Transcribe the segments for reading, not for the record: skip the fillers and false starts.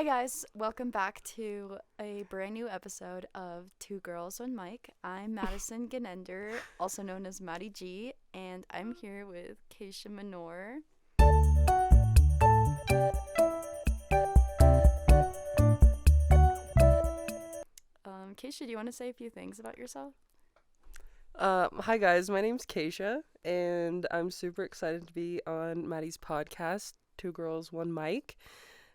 Hi guys, welcome back to a brand new episode of Two Girls, One Mic. I'm Madison Ganender, also known as Maddy G, and I'm here with Kaysha Manor. Kaysha, do you want to say a few things about yourself? Hi guys, my name's Kaysha, and I'm super excited to be on Maddie's podcast, Two Girls, One Mic.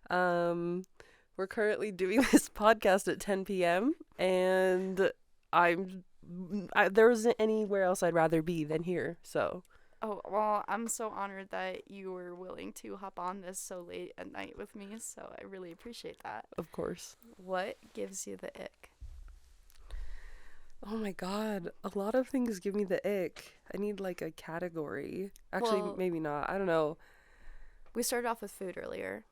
We're currently doing this podcast at 10 p.m. and there isn't anywhere else I'd rather be than here. So, Oh, well, I'm so honored that you were willing to hop on this so late at night with me, so I really appreciate that. of course. What gives you the ick? Oh my god, a lot of things give me the ick. I need like a category. Actually, Well, maybe not. I don't know. we started off with food earlier.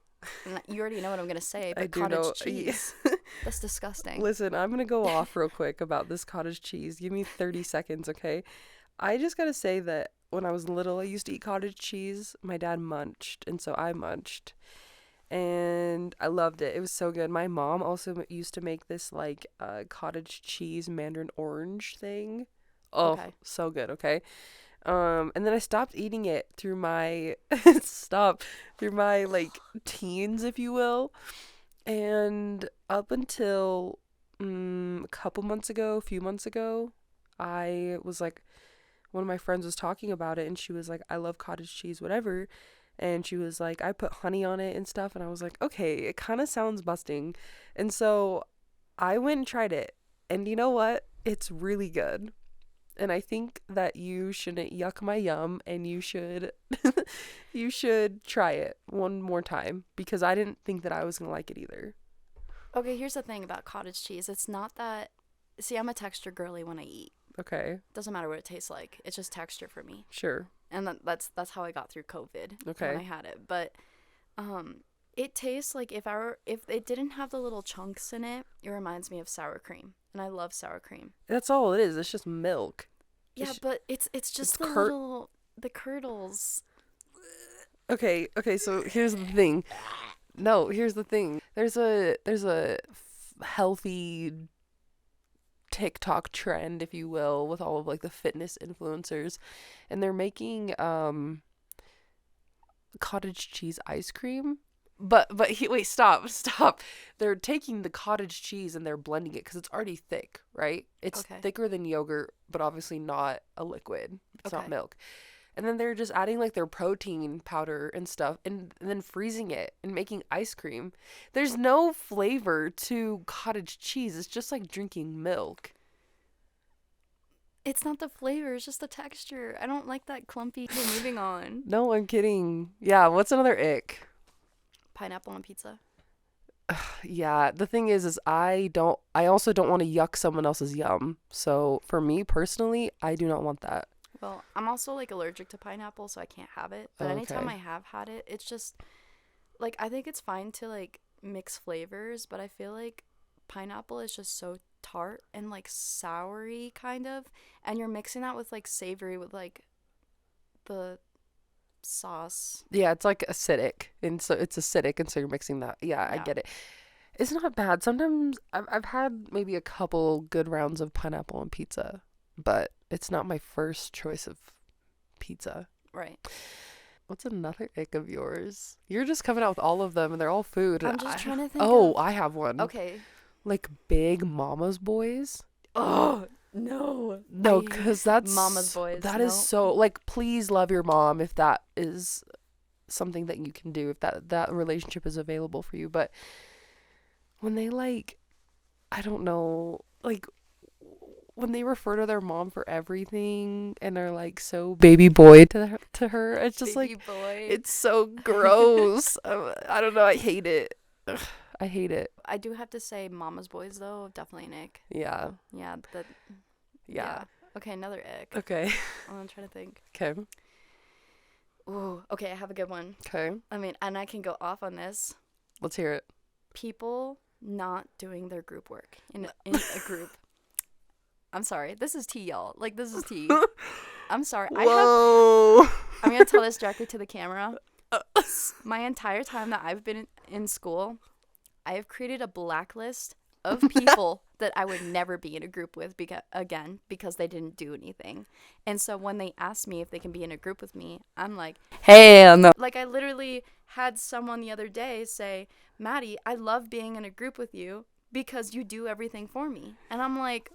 And you already know what I'm going to say, I but do cottage know. cheese. That's disgusting. Listen, I'm gonna go off real quick about this cottage cheese. Give me 30 seconds, okay? I just gotta say that when I was little, I used to eat cottage cheese. My dad munched, and so I munched. And I loved it. It was so good. My mom also used to make this like cottage cheese mandarin orange thing. Oh, Okay. so good, okay? And then I stopped eating it through my through my like teens, if you will. And up until a few months ago, I was like, one of my friends was talking about it, and she was like, I love cottage cheese, whatever. And she was like, I put honey on it and stuff. And I was like, okay, it kind of sounds busting. And so I went and tried it. And you know what? It's really good. And I think that you shouldn't yuck my yum, and you should you should try it one more time, because I didn't think that I was going to like it either. Okay, here's the thing about cottage cheese. It's not that. See, I'm a texture girly when I eat. Okay. Doesn't matter what it tastes like. It's just texture for me. Sure. And that's how I got through COVID Okay. when I had it. But it tastes like if it didn't have the little chunks in it, it reminds me of sour cream. And I love sour cream. That's all it is. It's just milk. Yeah, but it's just the curdles. Okay, so here's the thing. No, here's the thing. There's a healthy TikTok trend, if you will, with all of like the fitness influencers, and they're making cottage cheese ice cream. Wait, stop. They're taking the cottage cheese and they're blending it because it's already thick, right? It's Okay. thicker than yogurt, but obviously not a liquid. It's not Okay. milk. And then they're just adding like their protein powder and stuff, and then freezing it and making ice cream. There's no flavor to cottage cheese. It's just like drinking milk. It's not the flavor, it's just the texture. I don't like that clumpy. Okay, moving on. No, I'm kidding. Yeah, what's another ick? Pineapple on pizza. Yeah, the thing is I also don't want to yuck someone else's yum. So for me personally, I do not want that. Well, I'm also like allergic to pineapple, so I can't have it. But anytime Okay. I have had it, it's just like I think it's fine to like mix flavors, but I feel like pineapple is just so tart and like soury kind of, and you're mixing that with like savory with like the sauce. Yeah, it's like acidic, and so it's acidic, and so you're mixing that. Yeah, I Yeah. get it. It's not bad. Sometimes I've had maybe a couple good rounds of pineapple on pizza, but it's not my first choice of pizza. Right. What's another ick of yours? You're just coming out with all of them, and they're all food. I'm just trying to think Oh, of I have one. Okay. Like big mama's boys. Oh, no. No, I- because that's Mama's boys, That is no. so like, please love your mom if that is something that you can do, if that relationship is available for you. But when they like, I don't know, like when they refer to their mom for everything and are like so baby boy to her, it's just Baby like, boy. it's so gross. I don't know. I hate it. Ugh, I hate it. I do have to say mama's boys though, definitely an ick. Yeah. Yeah, that Yeah. Okay, another ick. Okay. I'm trying to think. Okay. Ooh, okay, I have a good one. Okay. I mean, and I can go off on this. Let's hear it. People not doing their group work in a group. I'm sorry. This is tea, y'all. Like, this is tea. I'm sorry. Whoa. I'm going to tell this directly to the camera. My entire time that I've been in school, I have created a blacklist of people that I would never be in a group with because they didn't do anything. And so when they ask me if they can be in a group with me, I'm like, hell no. Like, I literally had someone the other day say, Maddie, I love being in a group with you because you do everything for me. And I'm like,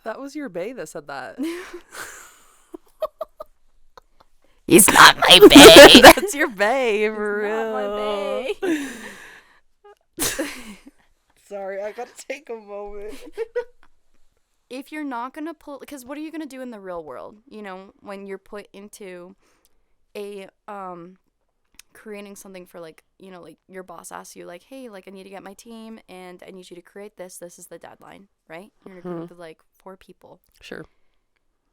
that was your bae that said that. He's not my bae. That's your bae, for He's real. not my bae. Sorry, I gotta take a moment. If you're not gonna pull, because what are you gonna do in the real world? You know, when you're put into a creating something for, like, you know, like your boss asks you, like, hey, like, I need to get my team and I need you to create this. This is the deadline, right? You're in a group with like 4 people. Sure.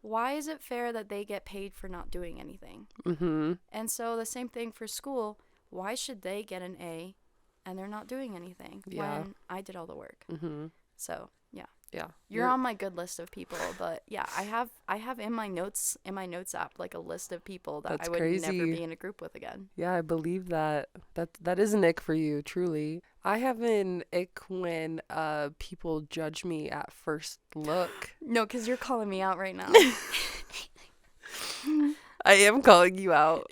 Why is it fair that they get paid for not doing anything? And so the same thing for school. Why should they get an A and they're not doing anything when I did all the work? So yeah, you're on my good list of people. But yeah, I have in my notes app like a list of people that I would never be in a group with again. Yeah, I believe that is an ick for you, truly. I have an ick when people judge me at first look. No, because you're calling me out right now. I am calling you out.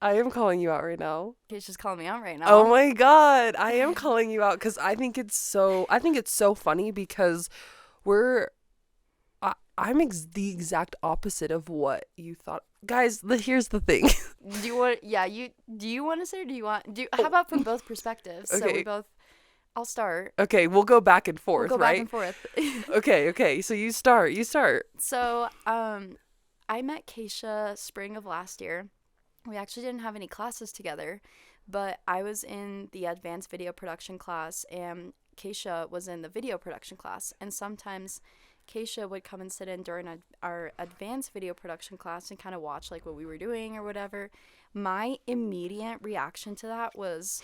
I am calling you out right now. He's just calling me out right now. Oh my god, I am calling you out because I think it's so funny because I'm the exact opposite of what you thought. Guys, here's the thing. Do you want to say, or do you want how about from both perspectives? Okay. So we both, I'll start. Okay, we'll go back and forth, right? Back and forth. Okay, so you start. So, I met Kaysha spring of last year. We actually didn't have any classes together, but I was in the advanced video production class and Kaysha was in the video production class. And sometimes Kaysha would come and sit in during our advanced video production class and kind of watch like what we were doing or whatever. My immediate reaction to that was,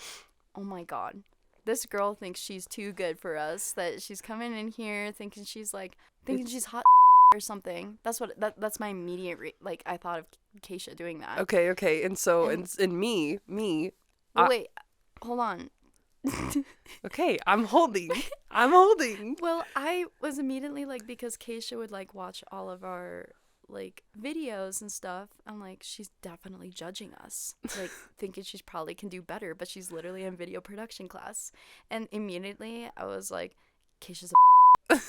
oh my god, this girl thinks she's too good for us, that she's coming in here thinking she's hot or something. That's my immediate like I thought of Kaysha doing that. Okay, and so and me. Wait, hold on. Okay, I'm holding. Well, I was immediately like, because Kaysha would like watch all of our like videos and stuff. I'm like, she's definitely judging us, like thinking she's probably can do better, but she's literally in video production class. And immediately I was like, Kaysha's a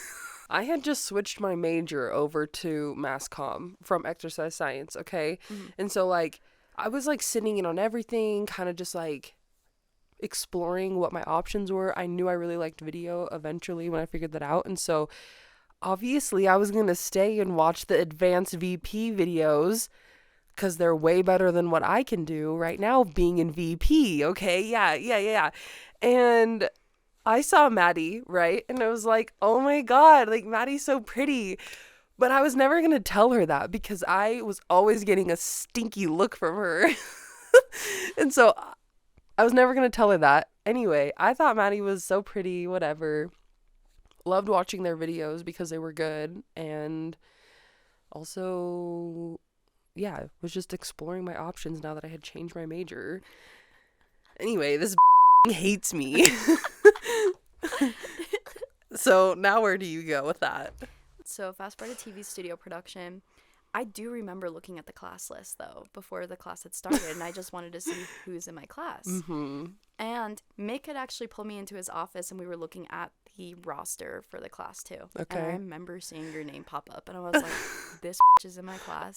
I had just switched my major over to mass comm from exercise science, okay? And so like I was like sitting in on everything, kind of just like exploring what my options were. I knew I really liked video eventually when I figured that out. And so obviously I was going to stay and watch the advanced VP videos because they're way better than what I can do right now being in VP, okay? Yeah. And I saw Maddy, right? And I was like, oh my god, like Maddy's so pretty. But I was never going to tell her that because I was always getting a stinky look from her. And so I was never going to tell her that. Anyway, I thought Maddy was so pretty, whatever. Loved watching their videos because they were good. And also, yeah, was just exploring my options now that I had changed my major. Anyway, this hates me. So now where do you go with that? So fast forward to TV studio production. I do remember looking at the class list though before the class had started, and I just wanted to see who's in my class. And Mick had actually pulled me into his office, and we were looking at the roster for the class too. Okay. And I remember seeing your name pop up, and I was like, "This is in my class."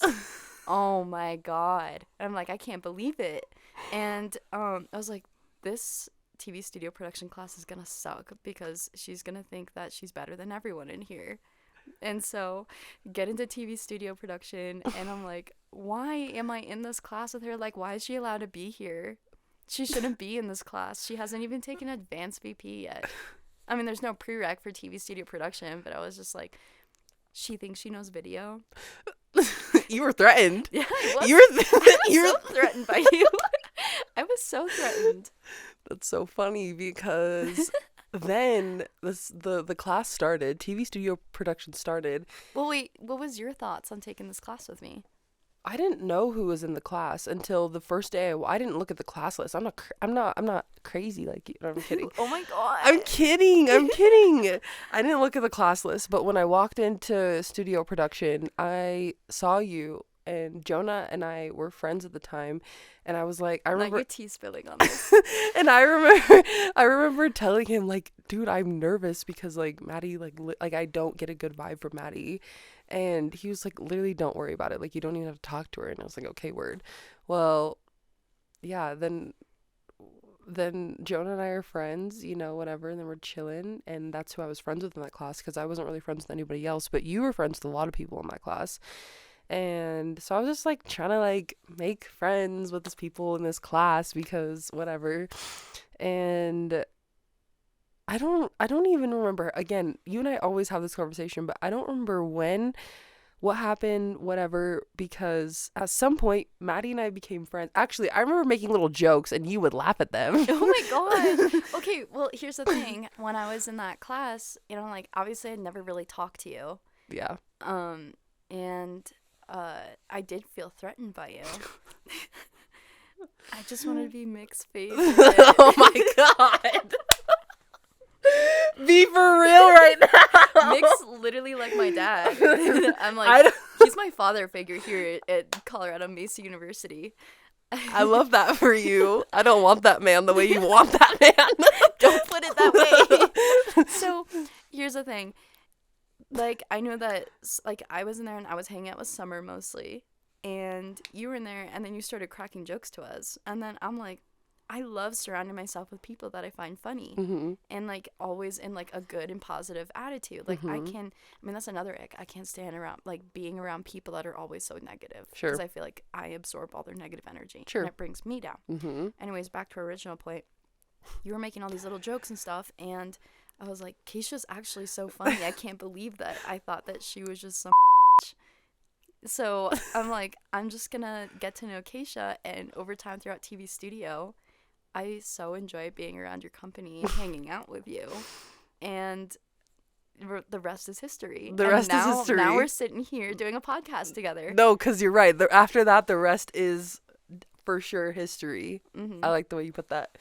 Oh my god! And I'm like, I can't believe it. And I was like, this TV studio production class is gonna suck because she's gonna think that she's better than everyone in here. And so get into TV studio production, and I'm like, why am I in this class with her? Like, why is she allowed to be here? She shouldn't be in this class. She hasn't even taken advanced VP yet. I mean, there's no prereq for TV studio production, but I was just like, she thinks she knows video. You were threatened. Yeah, I was. You were so threatened by you. I was so threatened. That's so funny because then the class started. TV studio production started. Well, wait, what was your thoughts on taking this class with me? I didn't know who was in the class until the first day. I didn't look at the class list. I'm not crazy like you. No, I'm kidding. Oh my god. I'm kidding. I'm kidding. I didn't look at the class list, but when I walked into studio production, I saw you, and Jonah and I were friends at the time, and I was like, I remember your tea spilling on this. and I remember telling him like, dude, I'm nervous because like Maddy, like I don't get a good vibe from Maddy. And he was like, literally, don't worry about it. Like, you don't even have to talk to her. And I was like, okay, word. Well, yeah, then Jonah and I are friends, you know, whatever. And then we're chilling. And that's who I was friends with in that class, because I wasn't really friends with anybody else. But you were friends with a lot of people in that class. And so I was just like trying to like make friends with these people in this class because whatever. And I don't even remember. Again, you and I always have this conversation, but I don't remember what happened, whatever, because at some point Maddy and I became friends. Actually, I remember making little jokes and you would laugh at them. Oh my god. Okay, well, here's the thing. When I was in that class, you know, like obviously I'd never really talked to you. Yeah. And I did feel threatened by you. I just wanted to be Mick's favorite. Oh my god. Be for real right now. Mick's literally like my dad. I'm like, he's my father figure here at Colorado Mesa University. I love that for you. I don't want that man the way you want that man. Don't put it that way. So here's the thing. Like, I know that, like, I was in there and I was hanging out with Summer mostly. And you were in there and then you started cracking jokes to us. And then I'm like, I love surrounding myself with people that I find funny. Mm-hmm. And, like, always in, like, a good and positive attitude. Like, Mm-hmm. that's another ick. I can't stand around, like, being around people that are always so negative. Sure. Because I feel like I absorb all their negative energy. Sure. And it brings me down. Mm-hmm. Anyways, back to our original point. You were making all these little jokes and stuff. And I was like, Kaysha's actually so funny. I can't believe that I thought that she was just some So I'm like, I'm just going to get to know Kaysha. And over time throughout TV Studio, I so enjoy being around your company and hanging out with you. And the rest is history. The rest is history. Now we're sitting here doing a podcast together. No, because you're right. After that, the rest is for sure history. Mm-hmm. I like the way you put that.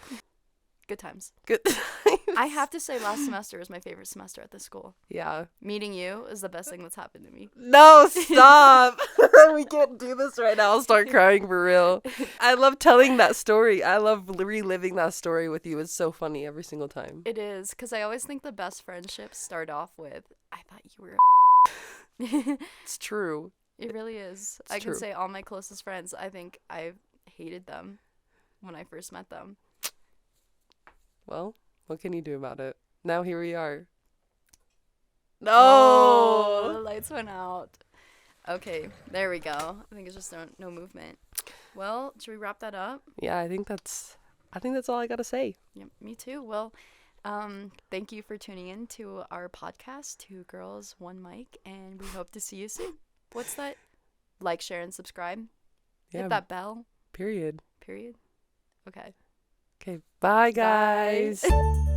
Good times. Good times. I have to say last semester was my favorite semester at this school. Yeah. Meeting you is the best thing that's happened to me. No, stop. We can't do this right now. I'll start crying for real. I love telling that story. I love reliving that story with you. It's so funny every single time. It is, because I always think the best friendships start off with, I thought you were It's true. It really is. It's I true. can say all my closest friends, I think I hated them when I first met them. Well, what can you do about it? Now here we are. No! Oh, the lights went out. Okay, there we go. I think it's just no movement. Well, should we wrap that up? Yeah, I think that's all I gotta say. Yeah, me too. Well, thank you for tuning in to our podcast, Two Girls, One Mic, and we hope to see you soon. What's that? Like, share, and subscribe. Yeah. Hit that bell. Period. Period. Okay. Okay. Bye, guys. Bye.